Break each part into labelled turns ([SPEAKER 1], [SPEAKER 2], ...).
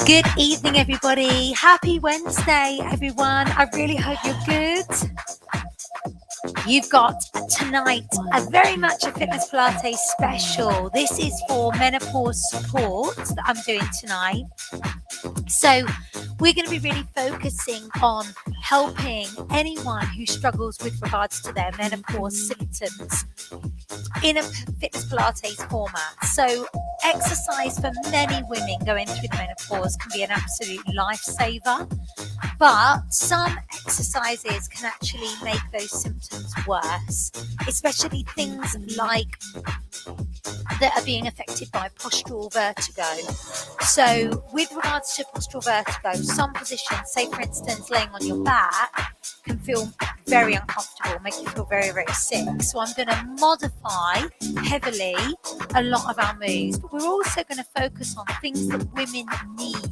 [SPEAKER 1] Good evening, everybody. Happy Wednesday, everyone. I really hope you're good. You've got tonight a very much a Fitness Pilates special. This is for menopause support that I'm doing tonight. So, we're going to be really focusing on helping anyone who struggles with regards to their menopause symptoms in a Fitness Pilates format. So, exercise for many women going through the menopause can be an absolute lifesaver, but some exercises can actually make those symptoms worse, especially things like that are being affected by postural vertigo. So with regards to postural vertigo, some positions, say for instance laying on your back, can feel very uncomfortable, make you feel very, very sick. So I'm going to modify heavily a lot of our moves, but we're also going to focus on things that women need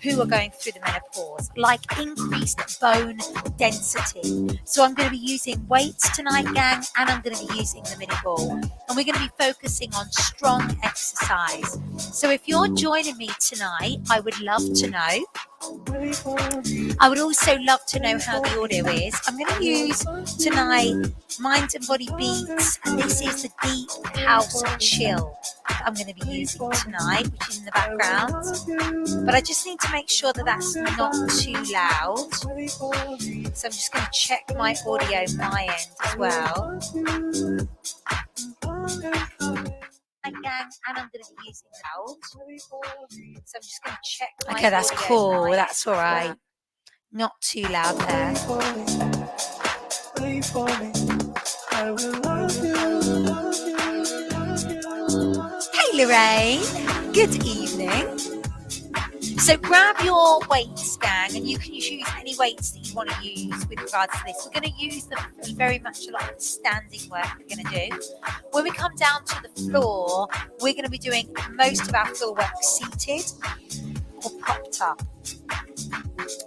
[SPEAKER 1] who are going through the menopause, like increased bone density. So I'm going to be using weights tonight, gang, and I'm going to be using the mini ball. And we're going to be focusing on strong exercise. So if you're joining me tonight, I would love to know. I would also love to know how the audio is. I'm going to use tonight Mind and Body Beats, and this is the Deep House Chill that I'm going to be using tonight, which is in the background. But I just need to make sure that that's not too loud. So I'm just going to check my audio my end as well. Gang, and I'm going to be using loud. So I'm just going to check. Okay, that's cool. That's all right. Not too loud there. Hey Lorraine, good evening. So grab your weights, gang, and you can use any weights that you want to use with regards to this. We're going to use them very much a lot of the standing work we're going to do. When we come down to the floor, we're going to be doing most of our floor work seated or propped up.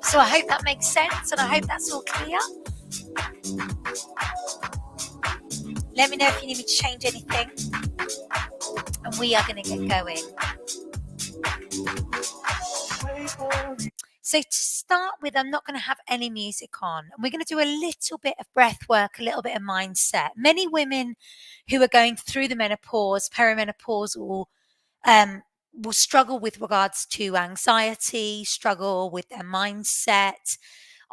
[SPEAKER 1] So I hope that makes sense, and I hope that's all clear. Let me know if you need me to change anything, and we are going to get going. So to start with, I'm not going to have any music on, and we're going to do a little bit of breath work, a little bit of mindset. Many women who are going through the menopause, perimenopausal, will struggle with regards to anxiety, struggle with their mindset.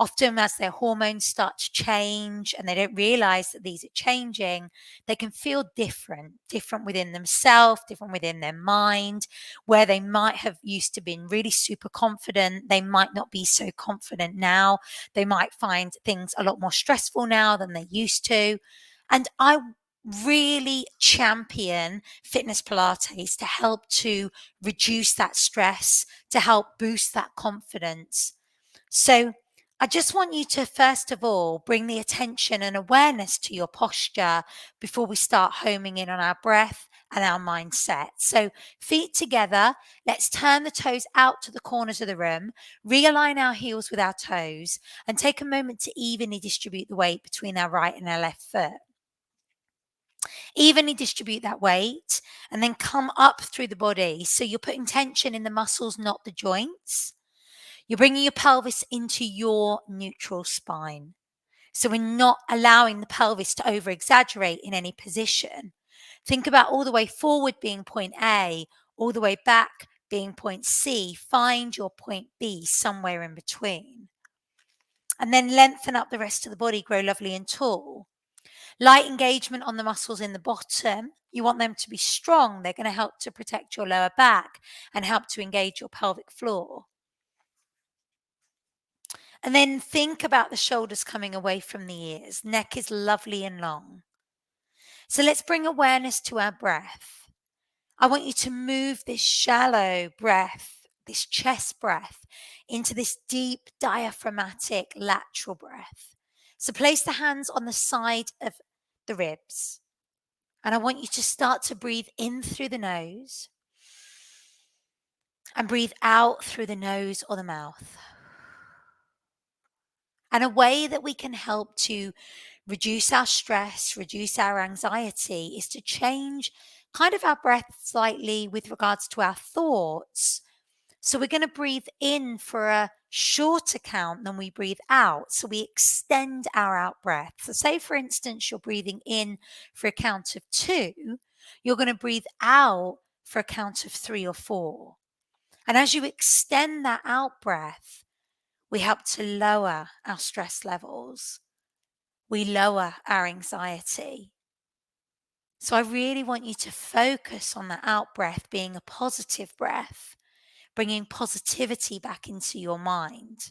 [SPEAKER 1] Often as their hormones start to change and they don't realize that these are changing, they can feel different within themselves, different within their mind, where they might have used to been really super confident. They might not be so confident now. They might find things a lot more stressful now than they used to. And I really champion Fitness Pilates to help to reduce that stress, to help boost that confidence. So I just want you to, first of all, bring the attention and awareness to your posture before we start homing in on our breath and our mindset. So feet together, let's turn the toes out to the corners of the room, realign our heels with our toes, and take a moment to evenly distribute the weight between our right and our left foot. Evenly distribute that weight and then come up through the body. So you're putting tension in the muscles, not the joints. You're bringing your pelvis into your neutral spine. So we're not allowing the pelvis to over exaggerate in any position. Think about all the way forward being point A, all the way back being point C. Find your point B somewhere in between. And then lengthen up the rest of the body, grow lovely and tall. Light engagement on the muscles in the bottom. You want them to be strong. They're going to help to protect your lower back and help to engage your pelvic floor. And then think about the shoulders coming away from the ears. Neck is lovely and long. So let's bring awareness to our breath. I want you to move this shallow breath, this chest breath, into this deep diaphragmatic lateral breath. So place the hands on the side of the ribs. And I want you to start to breathe in through the nose and breathe out through the nose or the mouth. And a way that we can help to reduce our stress, reduce our anxiety is to change kind of our breath slightly with regards to our thoughts So we're going to breathe in for a shorter count than we breathe out. So we extend our out breath. So say, for instance, you're breathing in for a count of 2. You're going to breathe out for a count of 3 or 4. And as you extend that out breath, we help to lower our stress levels. We lower our anxiety. So I really want you to focus on that out breath being a positive breath, bringing positivity back into your mind,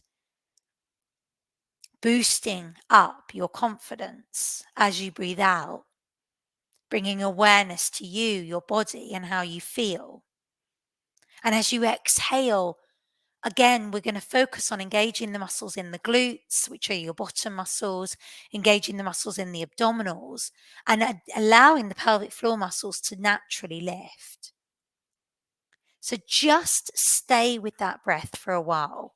[SPEAKER 1] boosting up your confidence as you breathe out, bringing awareness to you, your body, and how you feel. And as you exhale, again, we're going to focus on engaging the muscles in the glutes, which are your bottom muscles, engaging the muscles in the abdominals, and allowing the pelvic floor muscles to naturally lift. So just stay with that breath for a while,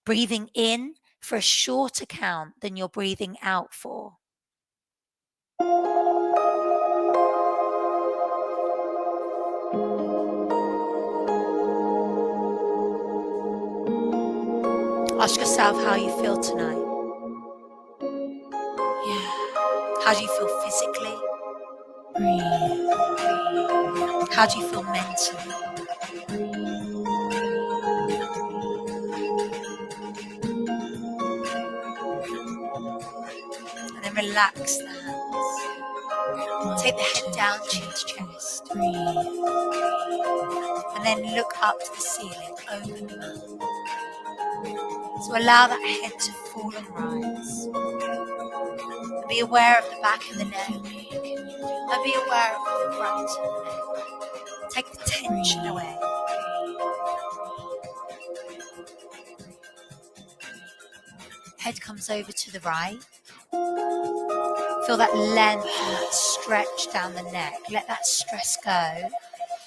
[SPEAKER 1] breathing in for a shorter count than you're breathing out for. Ask yourself how you feel tonight.
[SPEAKER 2] Yeah.
[SPEAKER 1] How do you feel physically?
[SPEAKER 2] Breathe.
[SPEAKER 1] How do you feel mentally? And then relax the hands. Take the head down to your chest.
[SPEAKER 2] Breathe.
[SPEAKER 1] And then look up to the ceiling. Open the mouth. So allow that head to fall and rise. And be aware of the back of the neck. And be aware of the front of the neck. Take the tension away. Head comes over to the right. Feel that length and that stretch down the neck. Let that stress go.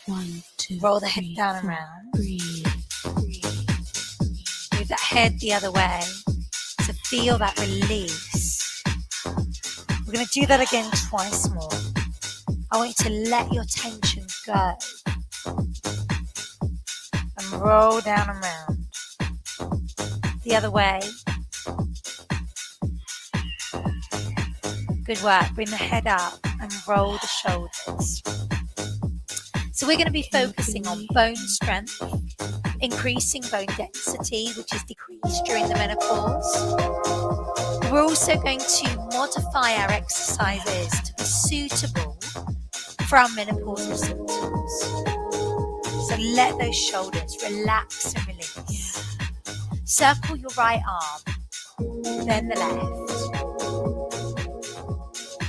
[SPEAKER 2] 1, 2,
[SPEAKER 1] Roll the head
[SPEAKER 2] 3,
[SPEAKER 1] down and
[SPEAKER 2] 4.
[SPEAKER 1] round.
[SPEAKER 2] Breathe.
[SPEAKER 1] Move that head the other way to feel that release. We're going to do that again twice more. I want you to let your tension go. And roll down and round. The other way. Good work. Bring the head up and roll the shoulders. So we're going to be focusing on bone strength, increasing bone density, which is decreased during the menopause. We're also going to modify our exercises to be suitable for our menopausal symptoms. So let those shoulders relax and release. Circle your right arm, then the left.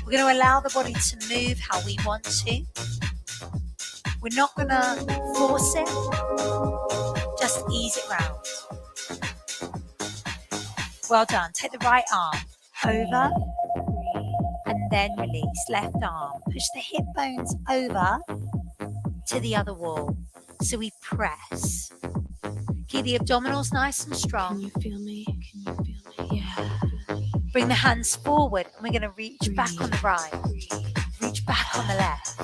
[SPEAKER 1] We're going to allow the body to move how we want to. We're not going to force it, just ease it round. Well done. Take the right arm over and then release. Left arm. Push the hip bones over to the other wall. So we press. Keep the abdominals nice and strong.
[SPEAKER 2] Can you feel me? Yeah.
[SPEAKER 1] Bring the hands forward and we're going to reach back on the right. Reach back on the left.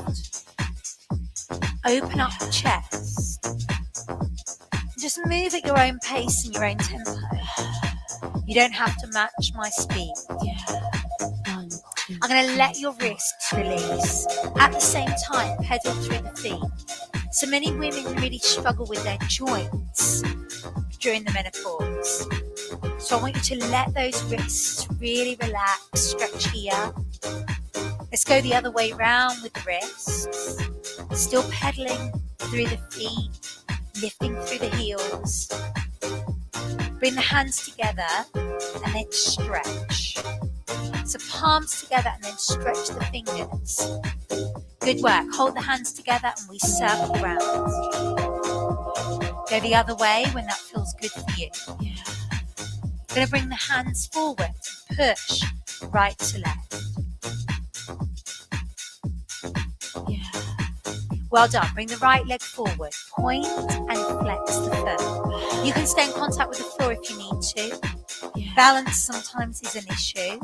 [SPEAKER 1] Open up the chest. Just move at your own pace and your own tempo. You don't have to match my speed. I'm going to let your wrists release. At the same time, pedal through the feet. So many women really struggle with their joints during the menopause. So I want you to let those wrists really relax, stretch here. Let's go the other way round with the wrists. Still pedaling through the feet, lifting through the heels. Bring the hands together and then stretch. So palms together and then stretch the fingers. Good work. Hold the hands together and we circle round. Go the other way when that feels good for you. We're going to bring the hands forward. Push right to left. Well done. Bring the right leg forward. Point and flex the foot. You can stay in contact with the floor if you need to. Balance sometimes is an issue.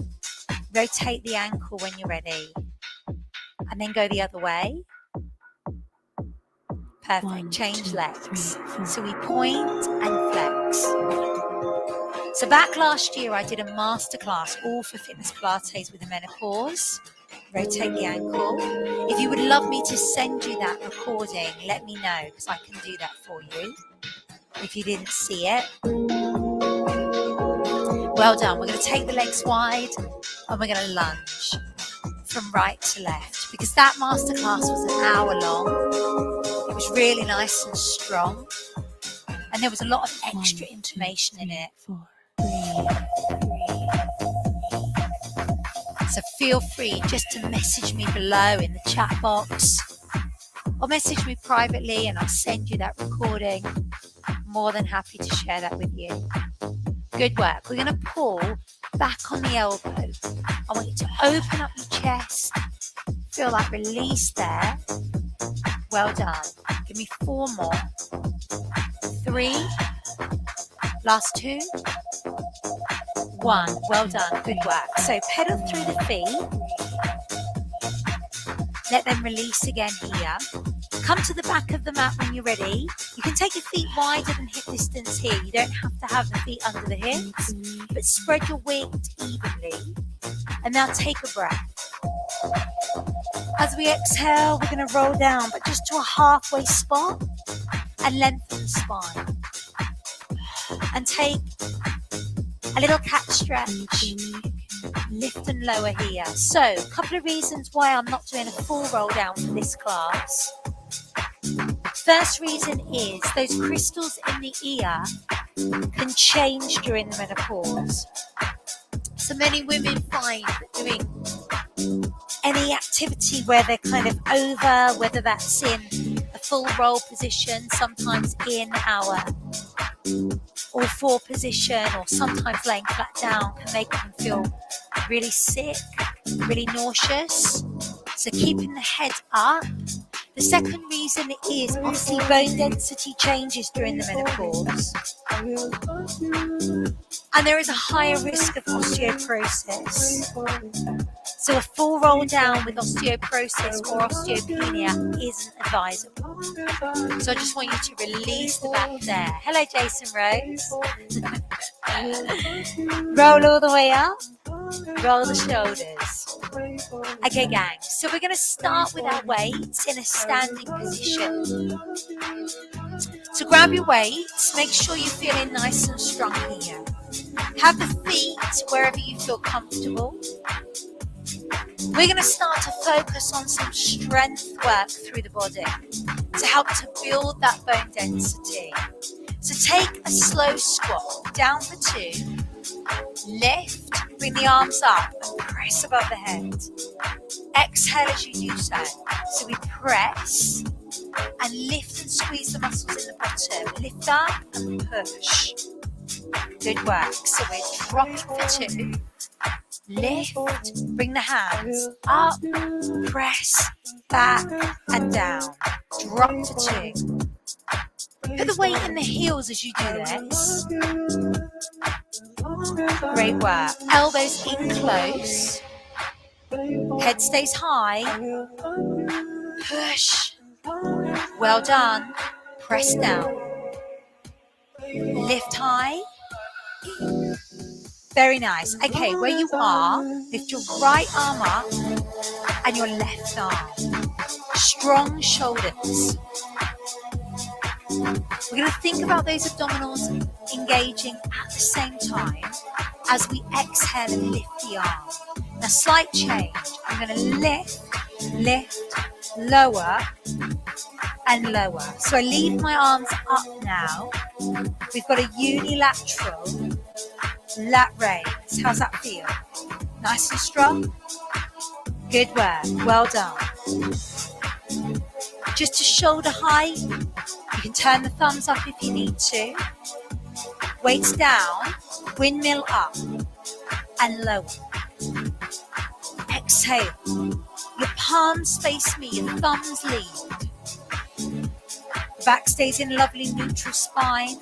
[SPEAKER 1] Rotate the ankle when you're ready. And then go the other way. Perfect.
[SPEAKER 2] One,
[SPEAKER 1] Change
[SPEAKER 2] 2,
[SPEAKER 1] legs.
[SPEAKER 2] 3, 4.
[SPEAKER 1] So we point and flex. So back last year, I did a masterclass all for fitness Pilates with the menopause. Rotate the ankle. If you would love me to send you that recording, let me know because I can do that for you. If you didn't see it. Well done. We're going to take the legs wide and we're going to lunge from right to left because that masterclass was an hour long. It was really nice and strong. And there was a lot of extra information in it.
[SPEAKER 2] 4. Breathe.
[SPEAKER 1] So feel free just to message me below in the chat box or message me privately and I'll send you that recording. More than happy to share that with you. Good work. We're going to pull back on the elbow. I want you to open up your chest. Feel that release there. Well done. Give me 4 more. 3. Last 2. 1. Well done. Good work. So pedal through the feet. Let them release again here. Come to the back of the mat when you're ready. You can take your feet wider than hip distance here. You don't have to have the feet under the hips, but spread your weight evenly. And now take a breath. As we exhale, we're going to roll down, but just to a halfway spot and lengthen the spine. And take a little cat stretch. Lift and lower here. So, a couple of reasons why I'm not doing a full roll down for this class. First reason is those crystals in the ear can change during the menopause. So many women find that doing any activity where they're kind of over, whether that's in a full roll position, sometimes in our all 4 position, or sometimes laying flat down, can make them feel really sick, really nauseous. So keeping the head up. The second reason is obviously bone density changes during the menopause. And there is a higher risk of osteoporosis. So a full roll down with osteoporosis or osteopenia isn't advisable. So I just want you to release the back there. Hello, Jason Rose. Roll all the way up. Roll the shoulders. Okay, gang. So we're going to start with our weights in a standing position. So grab your weights. Make sure you're feeling nice and strong here. Have the feet wherever you feel comfortable. We're going to start to focus on some strength work through the body to help to build that bone density. So take a slow squat, down for 2, lift, bring the arms up and press above the head. Exhale as you do so. So we press and lift and squeeze the muscles in the bottom. Lift up and push. Good work. So we're dropping for 2. Lift, bring the hands up, press, back and down. Drop to 2. Put the weight in the heels as you do this. Great work. Elbows in close. Head stays high. Push. Well done. Press down. Lift high. Very nice. Okay, where you are, lift your right arm up and your left arm. Strong shoulders. We're going to think about those abdominals engaging at the same time as we exhale and lift the arm. Now, slight change. I'm going to lift, lower, and lower. So I leave my arms up now. We've got a unilateral lat raise. How's that feel? Nice and strong? Good work. Well done. Just to shoulder height, you can turn the thumbs up if you need to. Weights down, windmill up and lower. Exhale. Your palms face me, your thumbs lead. Back stays in lovely neutral spine.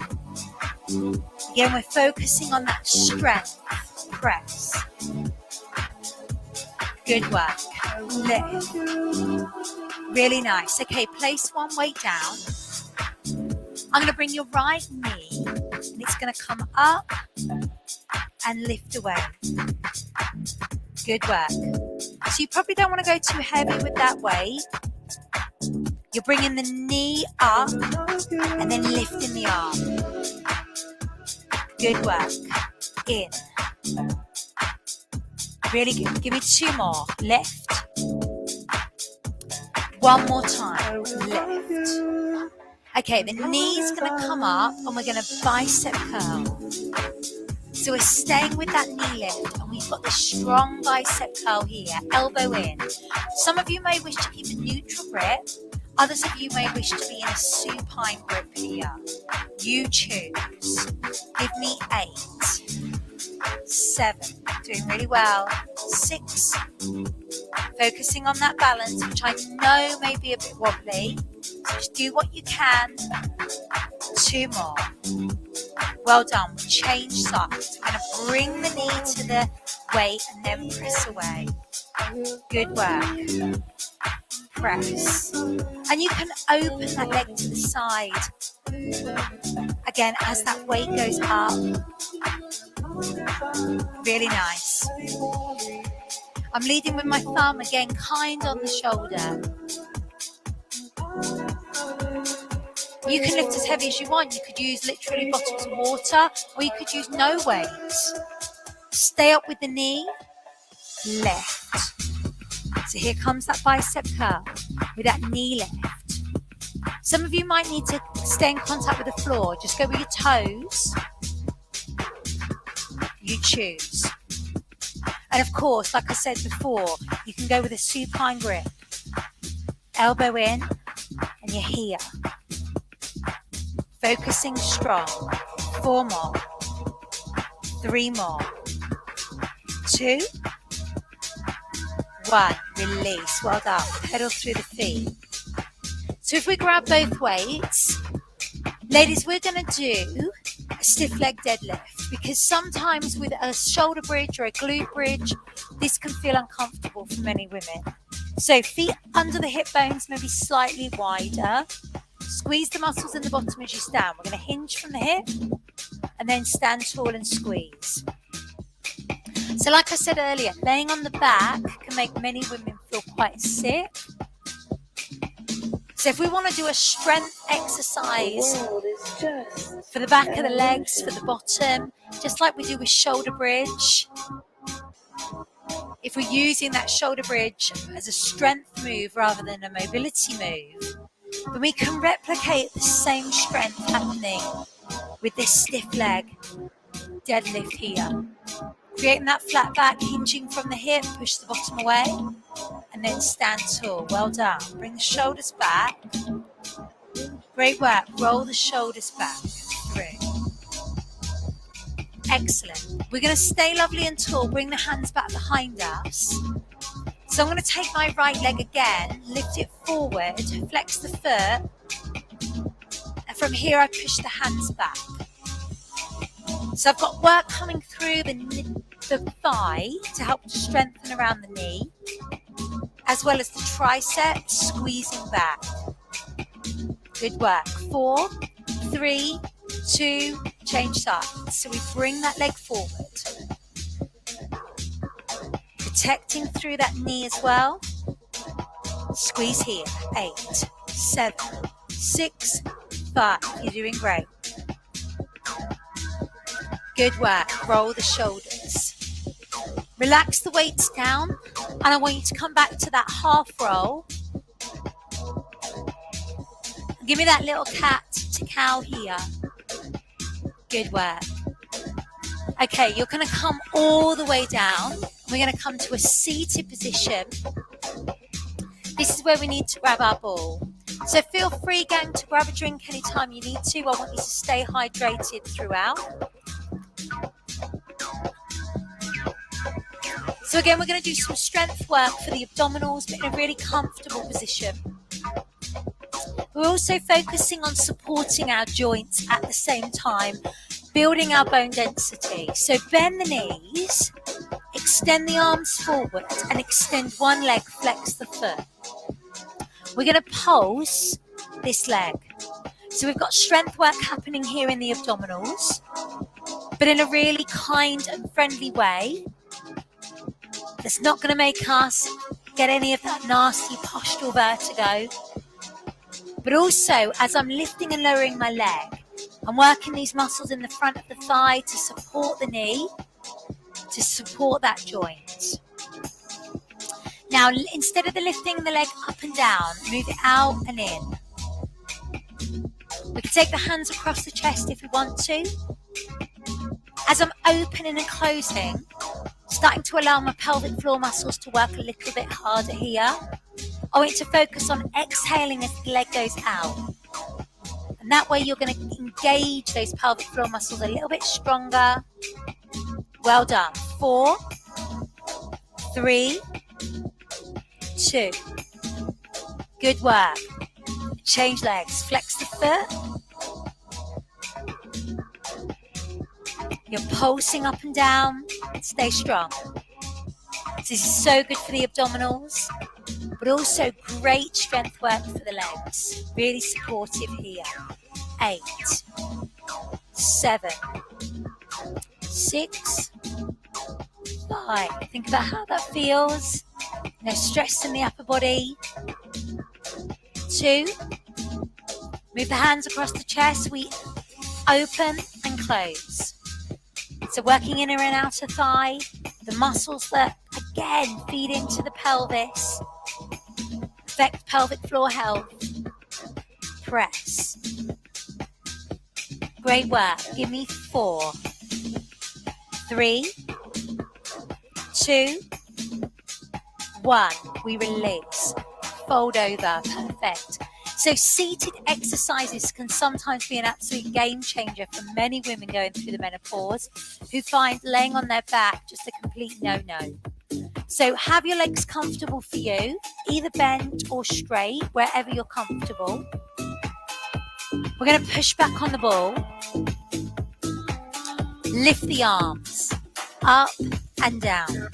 [SPEAKER 1] Again, we're focusing on that strength. Press. Good work. Lift. Really nice. Okay, place one weight down I'm going to bring your right knee and it's going to come up and lift away. Good work. So you probably don't want to go too heavy with that weight. You're bringing the knee up and then lifting the arm. Good work. In. Really good. Give me 2 more. Lift. 1 more time. Lift. Okay, the knee's going to come up and we're going to bicep curl. So we're staying with that knee lift and we've got this strong bicep curl here, elbow in. Some of you may wish to keep a neutral grip. Others of you may wish to be in a supine grip here. You choose. Give me 8, 7, doing really well, 6, focusing on that balance, which I know may be a bit wobbly. So just do what you can. 2 more. Well done. We change sides. We're going to bring the knee to the weight and then press away. Good work. Press. And you can open that leg to the side. Again, as that weight goes up. Really nice. I'm leading with my thumb, again, kind on the shoulder. You can lift as heavy as you want. You could use literally bottles of water, or you could use no weights. Stay up with the knee, lift. So here comes that bicep curl with that knee lift. Some of you might need to stay in contact with the floor. Just go with your toes. You choose. And of course, like I said before, you can go with a supine grip. Elbow in, and you're here. Focusing strong. 4 more. 3 more. 2. 1. Release. Well done. Pedal through the feet. So if we grab both weights, ladies, we're going to do a stiff leg deadlift, because sometimes with a shoulder bridge or a glute bridge, this can feel uncomfortable for many women. So feet under the hip bones, maybe slightly wider. Squeeze the muscles in the bottom as you stand. We're going to hinge from the hip and then stand tall and squeeze. So like I said earlier, laying on the back can make many women feel quite sick. So if we want to do a strength exercise for the back of the legs, for the bottom, just like we do with shoulder bridge, if we're using that shoulder bridge as a strength move rather than a mobility move, then we can replicate the same strength happening with this stiff leg deadlift here. Creating that flat back, hinging from the hip, push the bottom away, and then stand tall. Well done. Bring the shoulders back. Great work. Roll the shoulders back through. Excellent. We're going to stay lovely and tall. Bring the hands back behind us. So I'm going to take my right leg again, lift it forward, flex the foot, and from here I push the hands back. So I've got work coming through the thigh to help to strengthen around the knee, as well as the triceps squeezing back. Good work. 4, 3, 2, change sides. So we bring that leg forward. Protecting through that knee as well. Squeeze here. 8, 7, 6, 5. You're doing great. Good work. Roll the shoulders. Relax the weights down, and I want you to come back to that half roll. Give me that little cat to cow here. Good work. Okay, you're going to come all the way down. We're going to come to a seated position. This is where we need to grab our ball. So feel free, gang, to grab a drink anytime you need to. I want you to stay hydrated throughout. So again, we're going to do some strength work for the abdominals, but in a really comfortable position. We're also focusing on supporting our joints at the same time, building our bone density. So bend the knees, extend the arms forward, and extend one leg, flex the foot. We're going to pulse this leg. So we've got strength work happening here in the abdominals, but in a really kind and friendly way that's not going to make us get any of that nasty postural vertigo. But also, as I'm lifting and lowering my leg, I'm working these muscles in the front of the thigh to support the knee, to support that joint. Now, instead of the lifting the leg up and down, move it out and in. We can take the hands across the chest if we want to. As I'm opening and closing, starting to allow my pelvic floor muscles to work a little bit harder here. I want you to focus on exhaling as the leg goes out. And that way you're going to engage those pelvic floor muscles a little bit stronger. Well done. 4, 3, 2. Good work. Change legs. Flex the foot. You're pulsing up and down. Stay strong. This is so good for the abdominals, but also great strength work for the legs. Really supportive here. 8, 7, 6, 5. Think about how that feels. No stress in the upper body. 2. Move the hands across the chest. We open and close. So working inner and outer thigh, the muscles that again feed into the pelvis, affect pelvic floor health. Press. Great work. Give me 4, 3, 2, 1. We release. Fold over. Perfect. So seated exercises can sometimes be an absolute game changer for many women going through the menopause who find laying on their back just a complete no-no. So have your legs comfortable for you, either bent or straight, wherever you're comfortable. We're going to push back on the ball. Lift the arms up and down.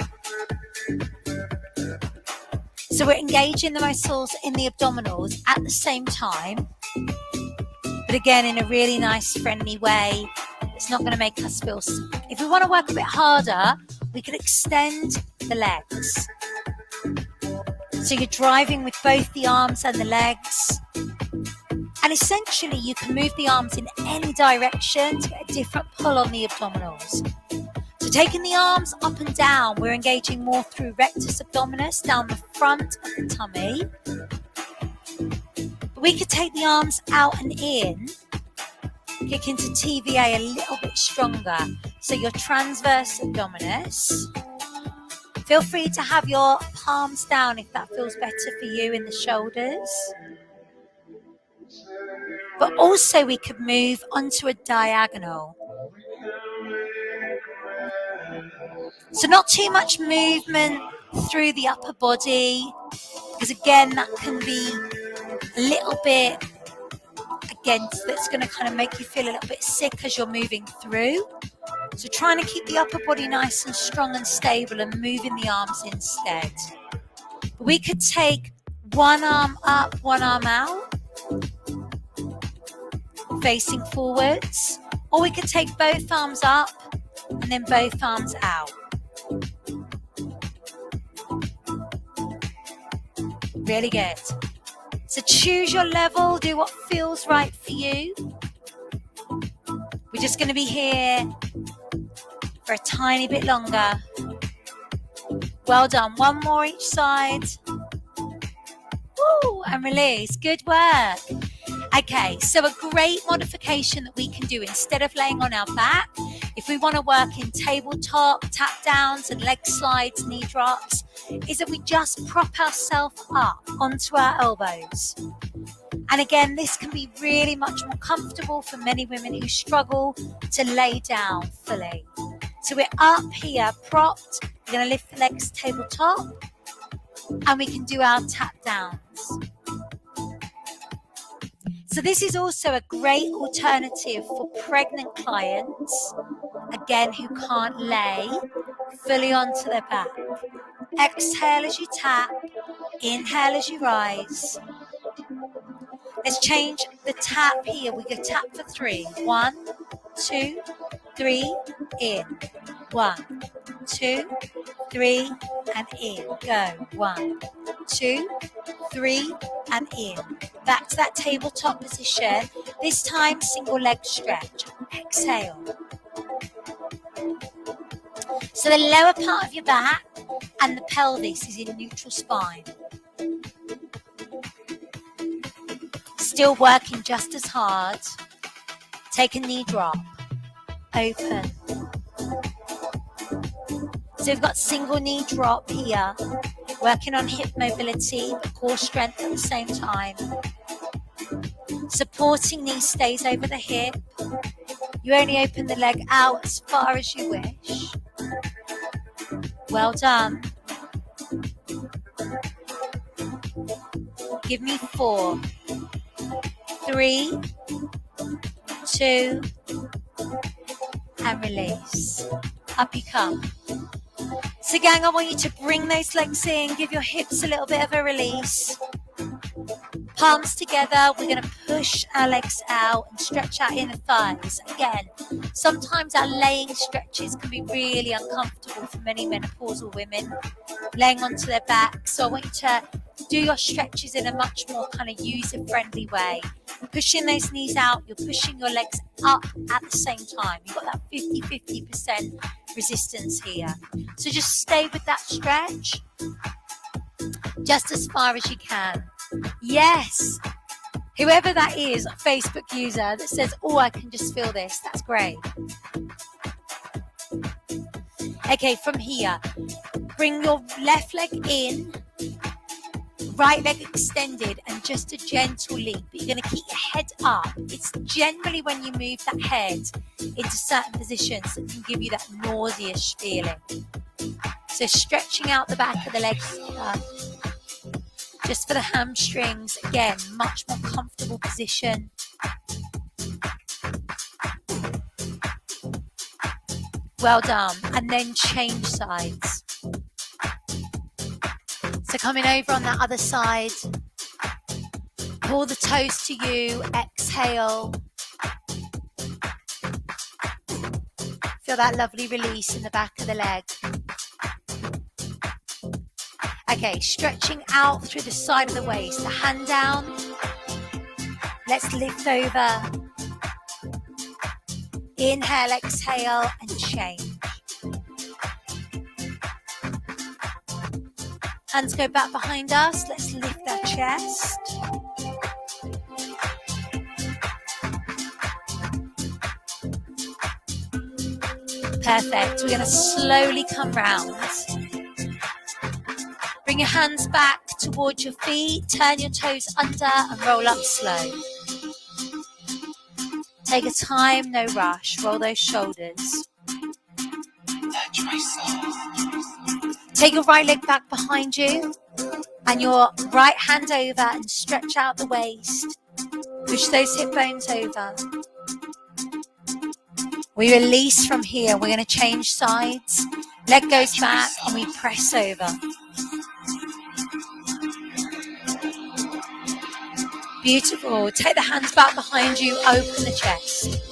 [SPEAKER 1] So we're engaging the muscles in the abdominals at the same time, but again in a really nice, friendly way. It's not going to make us feel sick. If we want to work a bit harder, we can extend the legs. So you're driving with both the arms and the legs. And essentially, you can move the arms in any direction to get a different pull on the abdominals. So taking the arms up and down, we're engaging more through rectus abdominis, down the front of the tummy. But we could take the arms out and in, kick into TVA a little bit stronger. So your transverse abdominis. Feel free to have your palms down if that feels better for you in the shoulders. But also we could move onto a diagonal. So not too much movement through the upper body, because again, that can be a little bit, again, that's going to kind of make you feel a little bit sick as you're moving through. So trying to keep the upper body nice and strong and stable and moving the arms instead. We could take one arm up, one arm out, facing forwards, or we could take both arms up and then both arms out. Really good. So choose your level, do what feels right for you. We're just going to be here for a tiny bit longer. Well done. One more each side. Woo, and release. Good work. Okay, so a great modification that we can do instead of laying on our back, if we want to work in tabletop, tap downs and leg slides, knee drops, is that we just prop ourselves up onto our elbows. And again, this can be really much more comfortable for many women who struggle to lay down fully. So we're up here, propped. We're going to lift the legs tabletop, and we can do our tap downs. So this is also a great alternative for pregnant clients, again, who can't lay fully onto their back. Exhale as you tap, inhale as you rise. Let's change the tap here. We go tap for 3. 1, 2, 3, in. 1, 2, 3, and in. Go. 1, 2, 3, and in. Back to that tabletop position. This time, single leg stretch. Exhale. So the lower part of your back and the pelvis is in neutral spine. Still working just as hard. Take a knee drop. Open. So we've got single knee drop here. Working on hip mobility, but core strength at the same time. Supporting knee stays over the hip. You only open the leg out as far as you wish. Well done. Give me 4, 3, 2, and release. Up you come. So gang, I want you to bring those legs in, give your hips a little bit of a release. Palms together, we're going to push our legs out and stretch our inner thighs. Again, sometimes our laying stretches can be really uncomfortable for many menopausal women, laying onto their back. So I want you to do your stretches in a much more kind of user-friendly way. Pushing those knees out, you're pushing your legs up at the same time. You've got that 50% resistance here. So just stay with that stretch just as far as you can. Yes, whoever that is, a Facebook user that says, oh, I can just feel this, that's great. Okay, from here, bring your left leg in, right leg extended, and just a gentle leap. But you're going to keep your head up. It's generally when you move that head into certain positions that can give you that nauseous feeling. So stretching out the back of the legs just for the hamstrings. Again, much more comfortable position. Well done. And then change sides. So coming over on that other side. Pull the toes to you. Exhale. Feel that lovely release in the back of the leg. Okay, stretching out through the side of the waist. The hand down. Let's lift over. Inhale, exhale, and change. Hands go back behind us. Let's lift our chest. Perfect. We're going to slowly come round. Bring your hands back towards your feet. Turn your toes under and roll up slow. Take a time, no rush. Roll those shoulders. Touch my soul. Take your right leg back behind you and your right hand over and stretch out the waist. Push those hip bones over. We release from here. We're going to change sides. Leg goes back and we press over. Beautiful. Take the hands back behind you. Open the chest.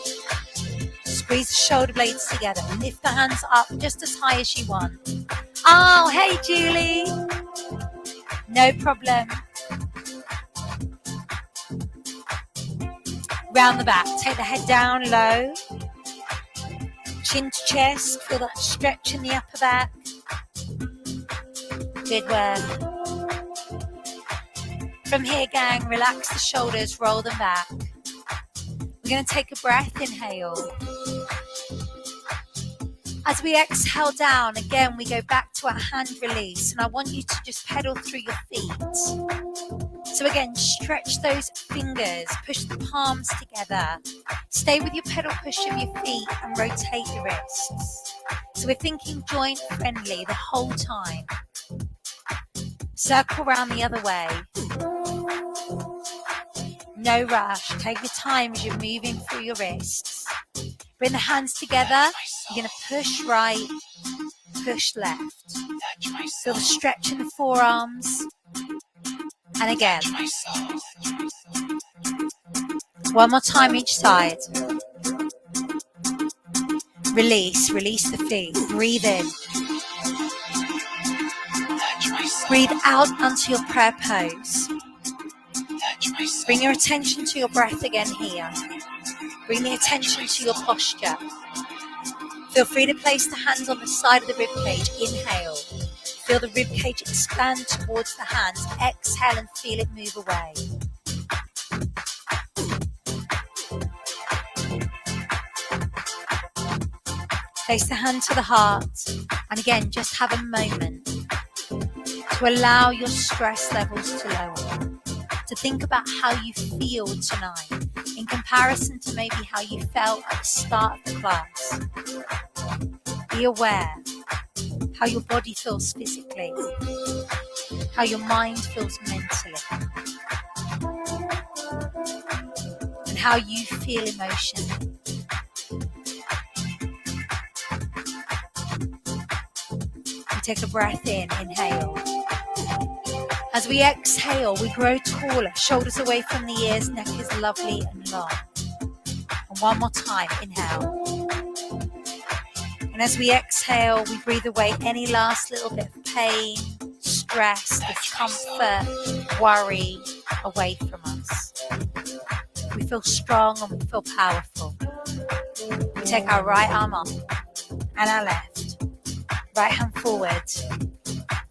[SPEAKER 1] Squeeze the shoulder blades together. Lift the hands up just as high as you want. Oh, hey, Julie. No problem. Round the back. Take the head down low. Chin to chest. Feel that stretch in the upper back. Good work. From here, gang, relax the shoulders, roll them back. We're going to take a breath, inhale. As we exhale down, again, we go back to our hand release. And I want you to just pedal through your feet. So again, stretch those fingers, push the palms together. Stay with your pedal push of your feet and rotate the wrists. So we're thinking joint friendly the whole time. Circle around the other way. No rush. Take your time as you're moving through your wrists. Bring the hands together. You're going to push right, push left. Feel the stretch in the forearms. And again. One more time each side. Release the feet. Breathe in. Breathe out onto your prayer pose. Bring your attention to your breath again here. Bring the attention to your posture. Feel free to place the hands on the side of the ribcage. Inhale. Feel the ribcage expand towards the hands. Exhale and feel it move away. Place the hand to the heart. And again, just have a moment to allow your stress levels to lower. To think about how you feel tonight in comparison to maybe how you felt at the start of the class. Be aware how your body feels physically, how your mind feels mentally, and how you feel emotionally. We take a breath in, inhale. As we exhale, we grow taller, shoulders away from the ears, neck is lovely and long. And one more time, inhale. And as we exhale, we breathe away any last little bit of pain, stress, discomfort, worry away from us. We feel strong and we feel powerful. We take our right arm up and our left. Right hand forward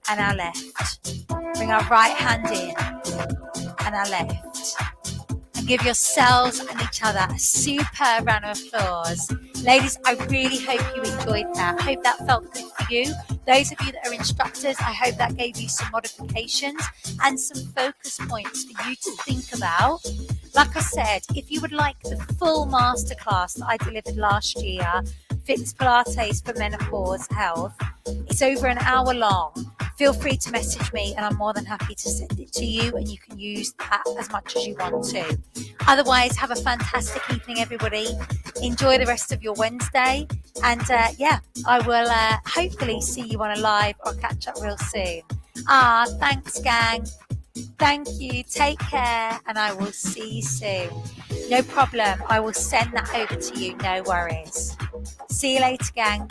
[SPEAKER 1] and our left. Bring our right hand in and our left. And give yourselves and each other a super round of applause. Ladies, I really hope you enjoyed that. I hope that felt good for you. Those of you that are instructors, I hope that gave you some modifications and some focus points for you to think about. Like I said, if you would like the full masterclass that I delivered last year, Fitness Pilates for Menopause Health, it's over an hour long. Feel free to message me and I'm more than happy to send it to you and you can use that as much as you want to. Otherwise, have a fantastic evening, everybody. Enjoy the rest of your Wednesday. And I will hopefully see you on a live or catch up real soon. Thanks, gang. Thank you. Take care. And I will see you soon. No problem. I will send that over to you. No worries. See you later, gang.